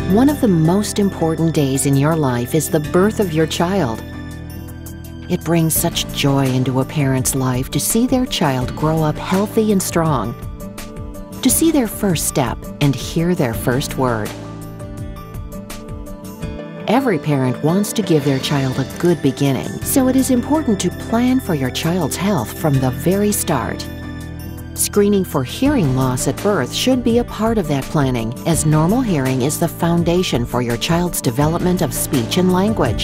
One of the most important days in your life is the birth of your child. It brings such joy into a parent's life to see their child grow up healthy and strong, to see their first step and hear their first word. Every parent wants to give their child a good beginning, so it is important to plan for your child's health from the very start. Screening for hearing loss at birth should be a part of that planning, as normal hearing is the foundation for your child's development of speech and language.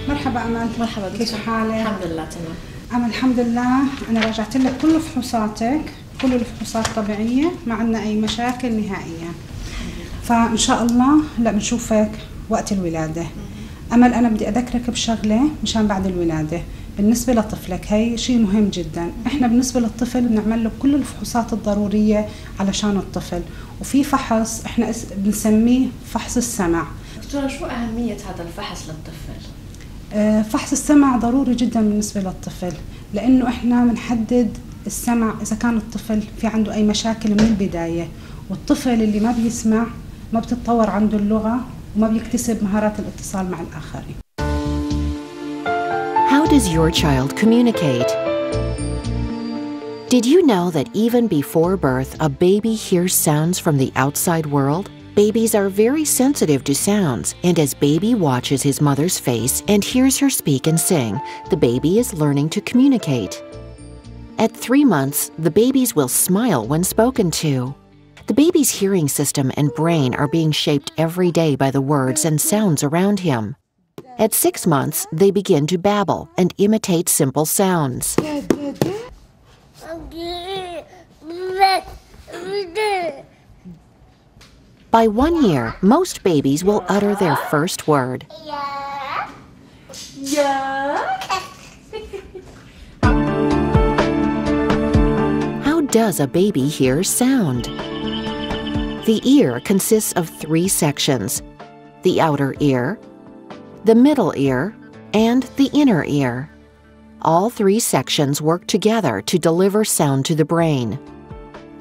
مرحبا أمل. مرحبا كيف حالك؟ الحمد لله تمام. أمل الحمد لله أنا راجعت لك كل فحوصاتك، كل الفحوصات طبيعية، ما عندنا أي مشاكل نهائيا. فإن شاء الله لا بنشوفك وقت الولادة. أمل أنا بدي أذكرك بشغلة مشان بعد الولادة، بالنسبة لطفلك هي شيء مهم جدا. إحنا بالنسبة للطفل بنعمل له كل الفحوصات الضرورية علشان الطفل، وفي فحص إحنا بنسميه فحص السمع. دكتورة شو أهمية هذا الفحص للطفل؟ فحص السمع ضروري جدا بالنسبة للطفل، لأنه إحنا بنحدد السمع إذا كان الطفل في عنده أي مشاكل من البداية، والطفل اللي ما بيسمع ما بتتطور عنده اللغة وما بيكتسب مهارات الاتصال مع الآخرين. How does your child communicate? Did you know that even before birth, a baby hears sounds from the outside world? Babies are very sensitive to sounds, and as baby watches his mother's face and hears her speak and sing, the baby is learning to communicate. At 3 months, the babies will smile when spoken to. The baby's hearing system and brain are being shaped every day by the words and sounds around him. At 6 months, they begin to babble and imitate simple sounds. By 1 year, most babies will utter their first word. How does a baby hear sound? The ear consists of 3 sections: the outer ear, the middle ear, and the inner ear. All 3 sections work together to deliver sound to the brain.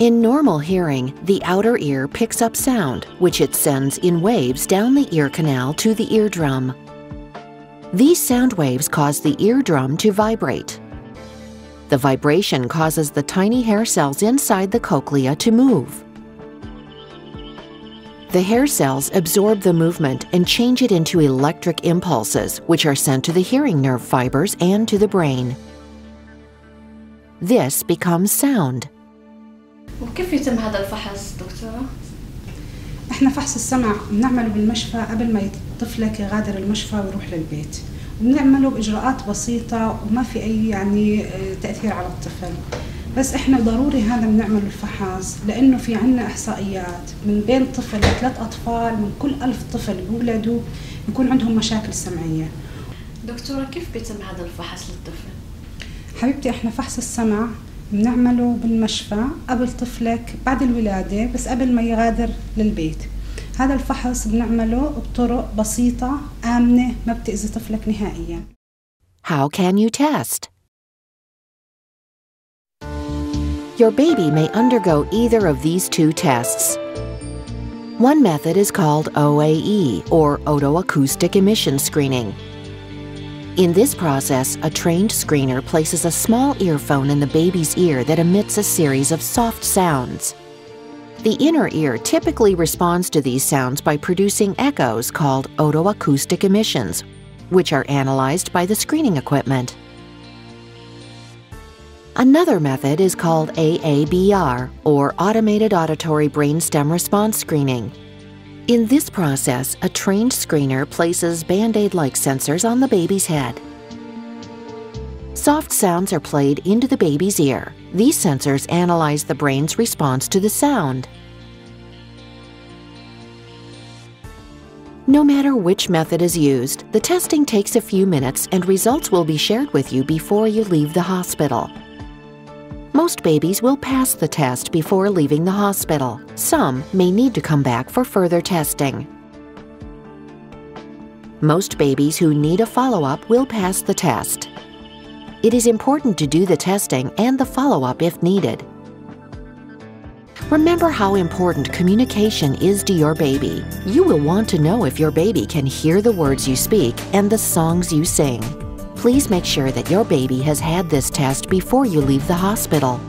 In normal hearing, the outer ear picks up sound, which it sends in waves down the ear canal to the eardrum. These sound waves cause the eardrum to vibrate. The vibration causes the tiny hair cells inside the cochlea to move. The hair cells absorb the movement and change it into electric impulses, which are sent to the hearing nerve fibers and to the brain. This becomes sound. وكيف يتم هذا الفحص دكتورة؟ احنا فحص السمع بنعمله بالمشفى قبل ما طفلك يغادر المشفى ويروح للبيت، وبنعمله بإجراءات بسيطة وما في أي تأثير على الطفل. بس احنا ضروري هذا بنعمل الفحص لأنه في عنا إحصائيات من بين طفل ل3 أطفال من كل 1000 طفل بيولدوا يكون عندهم مشاكل سمعية. دكتورة كيف بيتم هذا الفحص للطفل؟ حبيبتي احنا فحص السمع بنعمله بالمشفى قبل طفلك بعد الولادة، بس قبل ما يغادر للبيت. هذا الفحص بنعمله بطرق بسيطة آمنة ما بتأذي طفلك نهائيا. How can you test? Your baby may undergo either of these 2 tests. One method is called OAE, or otoacoustic emission screening. In this process, a trained screener places a small earphone in the baby's ear that emits a series of soft sounds. The inner ear typically responds to these sounds by producing echoes called otoacoustic emissions, which are analyzed by the screening equipment. Another method is called AABR, or Automated Auditory Brainstem Response Screening. In this process, a trained screener places Band-Aid-like sensors on the baby's head. Soft sounds are played into the baby's ear. These sensors analyze the brain's response to the sound. No matter which method is used, the testing takes a few minutes and results will be shared with you before you leave the hospital. Most babies will pass the test before leaving the hospital. Some may need to come back for further testing. Most babies who need a follow-up will pass the test. It is important to do the testing and the follow-up if needed. Remember how important communication is to your baby. You will want to know if your baby can hear the words you speak and the songs you sing. Please make sure that your baby has had this test before you leave the hospital.